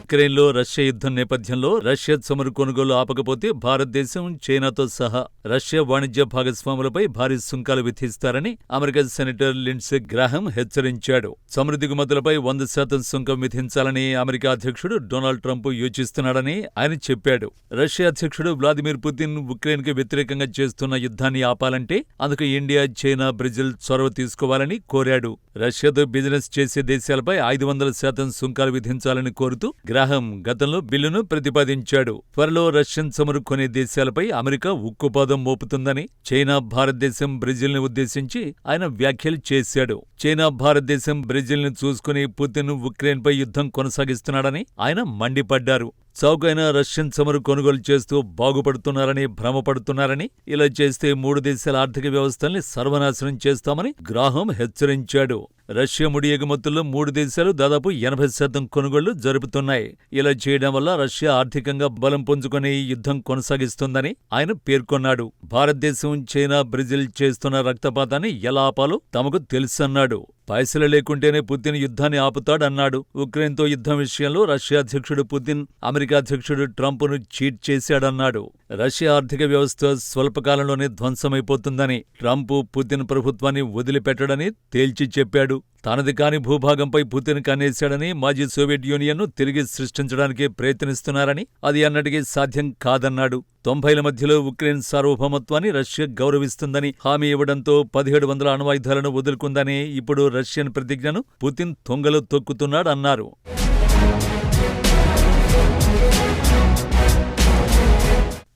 ఉక్రెయిన్లో రష్యా యుద్ధం నేపథ్యంలో రష్యా చమురు కొనుగోలు ఆపకపోతే భారతదేశం, చైనాతో సహా రష్యా వాణిజ్య భాగస్వాములపై భారీ సుంకాలు విధిస్తారని అమెరికా సెనేటర్ లిండ్సే గ్రాహం హెచ్చరించాడు. చమురు దిగుమతులపై 100% సుంకం విధించాలని అమెరికా అధ్యక్షుడు డొనాల్డ్ ట్రంప్ యోచిస్తున్నాడని ఆయన చెప్పాడు. రష్యా అధ్యక్షుడు వ్లాదిమిర్ పుతిన్ ఉక్రెయిన్కి వ్యతిరేకంగా చేస్తున్న యుద్ధాన్ని ఆపాలంటే అందుకు ఇండియా, చైనా, బ్రెజిల్ చొరవ తీసుకోవాలని కోరాడు. రష్యాతో బిజినెస్ చేసే దేశాలపై 500% సుంకాలు విధించాలని కోరుతూ గ్రాహం గతంలో బిల్లును ప్రతిపాదించాడు. త్వరలో రష్యన్ చమురు కొనే దేశాలపై అమెరికా ఉక్కుపాదం మోపుతుందని చైనా, భారతదేశం, బ్రెజిల్ని ఉద్దేశించి ఆయన వ్యాఖ్యలు చేశాడు. చైనా, భారతదేశం, బ్రెజిల్ని చూసుకుని పుతిన్ ఉక్రెయిన్పై యుద్ధం కొనసాగిస్తున్నాడని ఆయన మండిపడ్డారు. చౌకైన రష్యన్ చమురు కొనుగోలు చేస్తూ బాగుపడుతున్నారని భ్రమపడుతున్నారని, ఇలా చేస్తే 3 దేశాల ఆర్థిక వ్యవస్థల్ని సర్వనాశనం చేస్తామని గ్రాహం హెచ్చరించాడు. రష్యా ముడి ఎగుమతుల్లో 3 దేశాలు దాదాపు 80% కొనుగోళ్లు జరుపుతున్నాయి. ఇలా చేయడం వల్ల రష్యా ఆర్థికంగా బలం పుంజుకుని యుద్ధం కొనసాగిస్తుందని ఆయన పేర్కొన్నాడు. భారతదేశం, చైనా, బ్రెజిల్ చేస్తున్న రక్తపాతాన్ని ఎలా ఆపాలో తమకు తెలుసన్నాడు. పైసలు లేకుంటేనే పుతిన్ యుద్ధాన్ని ఆపుతాడన్నాడు. ఉక్రెయిన్తో యుద్ధం విషయంలో రష్యా అధ్యక్షుడు పుతిన్ అమెరికా అధ్యక్షుడు ట్రంప్ను చీట్ చేశాడన్నాడు. రష్యా ఆర్థిక వ్యవస్థ స్వల్పకాలంలోనే ధ్వంసమైపోతుందని, ట్రంప్ పుతిన్ ప్రభుత్వాన్ని వదిలిపెట్టడని తేల్చి చెప్పాడు. తనది కాని భూభాగంపై పుతిన్ కన్నేశాడని, మాజీ సోవియట్ యూనియన్ను తిరిగి సృష్టించడానికి ప్రయత్నిస్తున్నారని, అది అన్నటికీ సాధ్యం కాదన్నాడు. 90ల మధ్యలో ఉక్రెయిన్ సార్వభౌమత్వాన్ని రష్యా గౌరవిస్తుందని హామీ ఇవ్వడంతో 1700 అణ్వాయుధాలను వదులుకుందని ఇప్పుడు రష్యన్ ప్రతిజ్ఞను పుతిన్ తొంగలో తొక్కుతున్నాడన్నారు.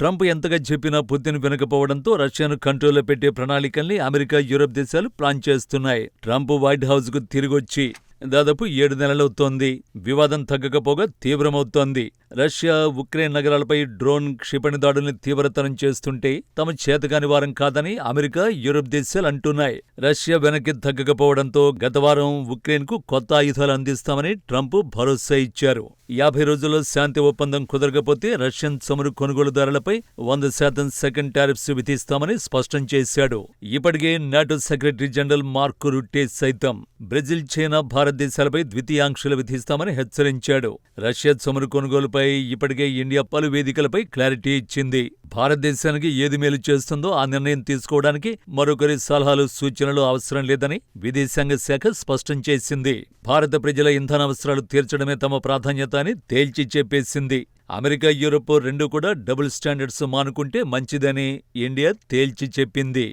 ట్రంప్ ఎంతగా చెప్పినా పుతిన్ వినకపోవడంతో రష్యాను కంట్రోల్లో పెట్టే ప్రణాళికల్ని అమెరికా, యూరప్ దేశాలు ప్లాన్ చేస్తున్నాయి. ట్రంప్ వైట్ హౌస్కు తిరిగొచ్చి దాదాపు 7 నెలలవుతోంది. వివాదం తగ్గకపోగా తీవ్రమవుతోంది. రష్యా ఉక్రెయిన్ నగరాలపై డ్రోన్, క్షిపణి దాడుల్ని తీవ్రతరం చేస్తుంటే తమ చేతకాని వారం కాదని అమెరికా, యూరప్ దేశాలు అంటున్నాయి. రష్యా వెనక్కి తగ్గకపోవడంతో గత వారం ఉక్రెయిన్కు కొత్త ఆయుధాలు అందిస్తామని ట్రంప్ భరోసా ఇచ్చారు. 50 రోజుల్లో శాంతి ఒప్పందం కుదరకపోతే రష్యన్ చమురు కొనుగోలుదారులపై 100% సెకండ్ టారిఫ్స్ విధిస్తామని స్పష్టం చేశాడు. ఇప్పటికే నాటో సెక్రటరీ జనరల్ మార్క్ రుట్టే సైతం బ్రెజిల్, చైనా, భారతదేశాలపై ద్వితీయాంక్షలు విధిస్తామని హెచ్చరించాడు. రష్యా చమురు కొనుగోలుపై ఇప్పటికే ఇండియా పలు వేదికలపై క్లారిటీ ఇచ్చింది. భారతదేశానికి ఏది మేలు చేస్తుందో ఆ నిర్ణయం తీసుకోవడానికి మరొకరి సలహాలు, సూచనలు అవసరం లేదని విదేశాంగ శాఖ స్పష్టం చేసింది. భారత ప్రజల ఇంధన అవసరాలు తీర్చడమే తమ ప్రాధాన్యత అని తేల్చి చెప్పేసింది. అమెరికా, యూరప్ రెండూ కూడా డబుల్ స్టాండర్డ్స్ మానుకుంటే మంచిదని ఇండియా తేల్చి చెప్పింది.